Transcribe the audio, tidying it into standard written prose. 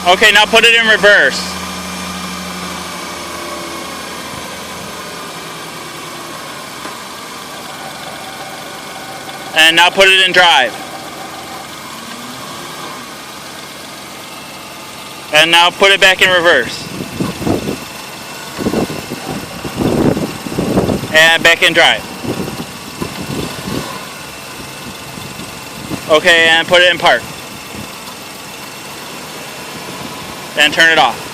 Okay, now put it in reverse. And now put it in drive. And now put it back in reverse. And back in drive. Okay, and put it in park. And turn it off.